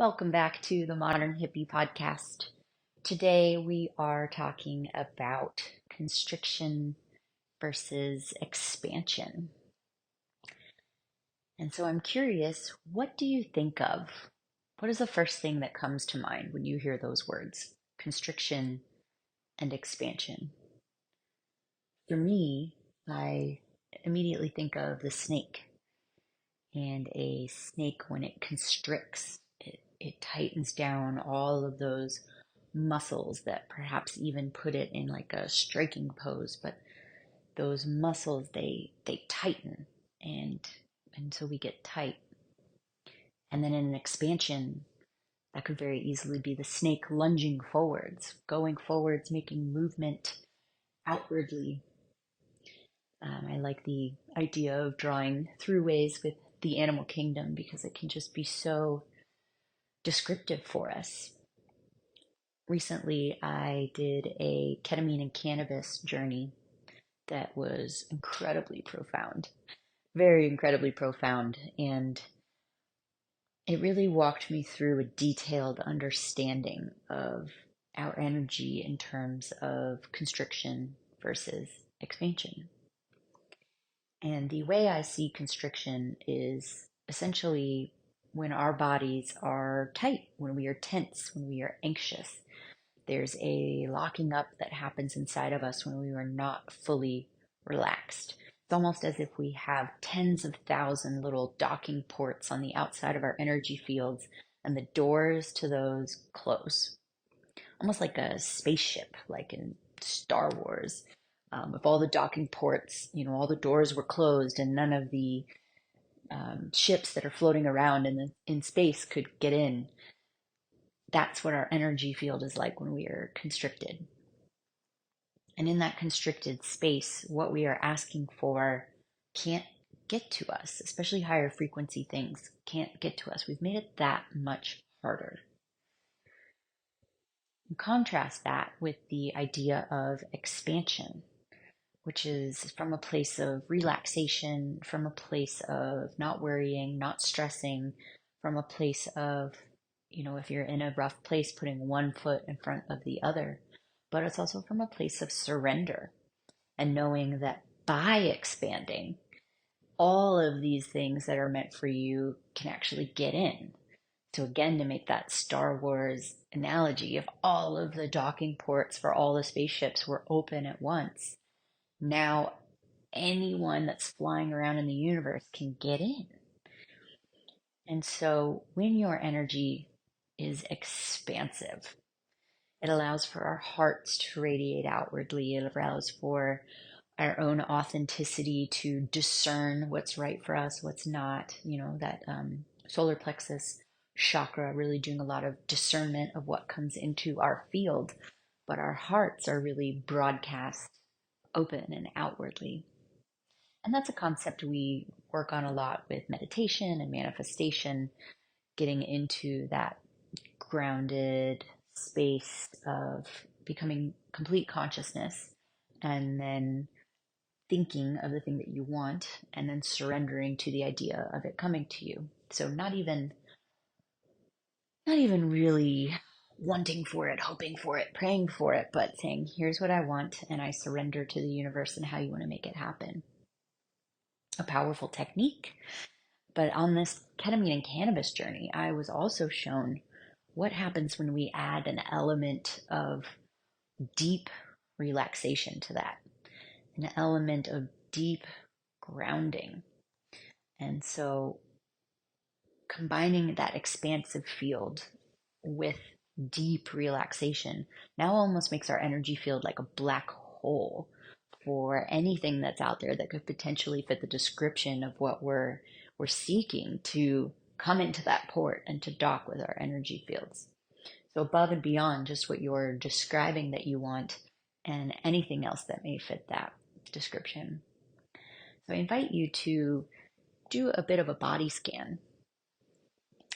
Welcome back to the Modern Hippie podcast. Today we are talking about constriction versus expansion. And so I'm curious, what do you think of? What is the first thing that comes to mind when you hear those words, constriction and expansion? For me, I immediately think of the snake. And a snake, when it constricts, it tightens down all of those muscles that perhaps even put it in like a striking pose. But those muscles, they tighten, and so we get tight. And then in an expansion, that could very easily be the snake lunging forwards, going forwards, making movement outwardly. I like the idea of drawing throughways with the animal kingdom because it can just be so descriptive for us. Recently, I did a ketamine and cannabis journey that was incredibly profound, very incredibly profound, and it really walked me through a detailed understanding of our energy in terms of constriction versus expansion. And the way I see constriction is essentially when our bodies are tight, when we are tense, when we are anxious. There's a locking up that happens inside of us when we are not fully relaxed. It's almost as if we have tens of thousands little docking ports on the outside of our energy fields, and the doors to those close. Almost like a spaceship, like in Star Wars. If all the docking ports, all the doors were closed and none of the ships that are floating around in space could get in, that's what our energy field is like when we are constricted. And in that constricted space, what we are asking for can't get to us, especially higher frequency things can't get to us. We've made it that much harder. Contrast that with the idea of expansion, which is from a place of relaxation, from a place of not worrying, not stressing, from a place of, if you're in a rough place, putting one foot in front of the other. But it's also from a place of surrender and knowing that by expanding, all of these things that are meant for you can actually get in. So again, to make that Star Wars analogy, if all of the docking ports for all the spaceships were open at once, now anyone that's flying around in the universe can get in. And so when your energy is expansive, it allows for our hearts to radiate outwardly. It allows for our own authenticity to discern what's right for us, what's not. That solar plexus chakra really doing a lot of discernment of what comes into our field. But our hearts are really broadcast open and outwardly. And that's a concept we work on a lot with meditation and manifestation, getting into that grounded space of becoming complete consciousness and then thinking of the thing that you want and then surrendering to the idea of it coming to you. So not even really wanting for it, hoping for it, praying for it, but saying, here's what I want, and I surrender to the universe and how you want to make it happen. A powerful technique. But on this ketamine and cannabis journey, I was also shown what happens when we add an element of deep relaxation to that, an element of deep grounding. And so combining that expansive field with deep relaxation now almost makes our energy field like a black hole for anything that's out there that could potentially fit the description of what we're seeking to come into that port and to dock with our energy fields. So above and beyond just what you're describing that you want and anything else that may fit that description. So I invite you to do a bit of a body scan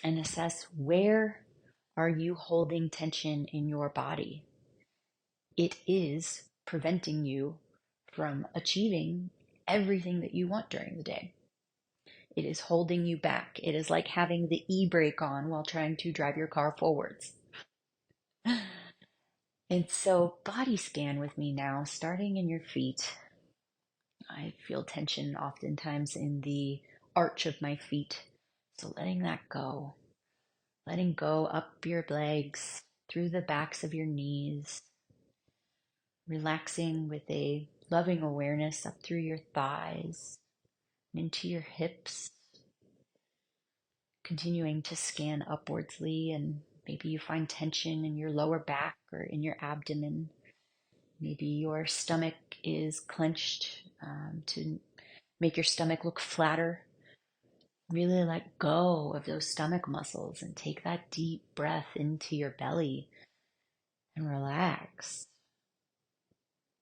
and assess, where are you holding tension in your body? It is preventing you from achieving everything that you want during the day. It is holding you back. It is like having the e-brake on while trying to drive your car forwards. And so body scan with me now, starting in your feet. I feel tension oftentimes in the arch of my feet. So letting that go. Letting go up your legs, through the backs of your knees. Relaxing with a loving awareness up through your thighs, into your hips. Continuing to scan upwardsly, and maybe you find tension in your lower back or in your abdomen. Maybe your stomach is clenched to make your stomach look flatter. Really let go of those stomach muscles and take that deep breath into your belly and relax.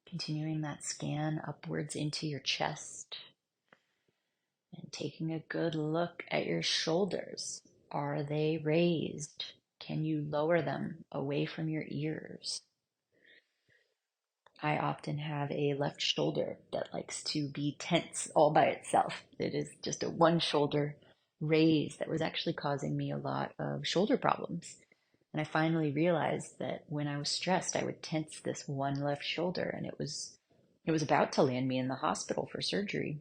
Continuing that scan upwards into your chest and taking a good look at your shoulders. Are they raised? Can you lower them away from your ears? I often have a left shoulder that likes to be tense all by itself. It is just a one shoulder raise that was actually causing me a lot of shoulder problems. And I finally realized that when I was stressed, I would tense this one left shoulder, and it was about to land me in the hospital for surgery.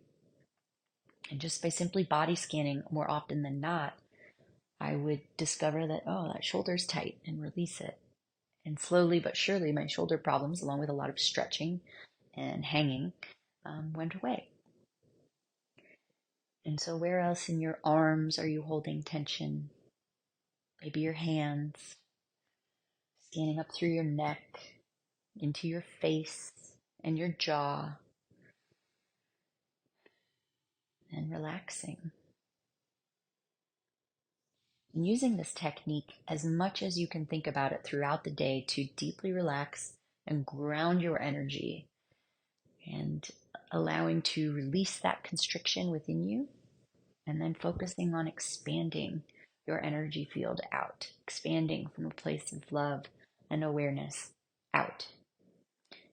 And just by simply body scanning more often than not, I would discover that, oh, that shoulder's tight, and release it. And slowly but surely, my shoulder problems, along with a lot of stretching and hanging, went away. And so, where else in your arms are you holding tension? Maybe your hands, scanning up through your neck, into your face and your jaw, and relaxing. And using this technique as much as you can think about it throughout the day to deeply relax and ground your energy, and allowing to release that constriction within you, and then focusing on expanding your energy field out, expanding from a place of love and awareness out.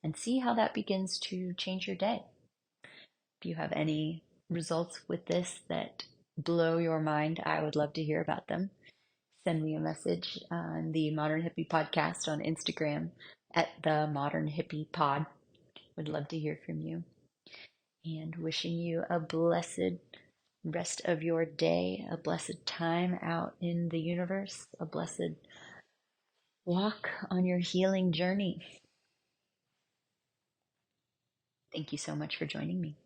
And see how that begins to change your day. If you have any results with this that blow your mind, I would love to hear about them. Send me a message on the Modern Hippie podcast on Instagram at the Modern Hippie Pod. Would love to hear from you. And wishing you a blessed rest of your day, a blessed time out in the universe, a blessed walk on your healing journey. Thank you so much for joining me.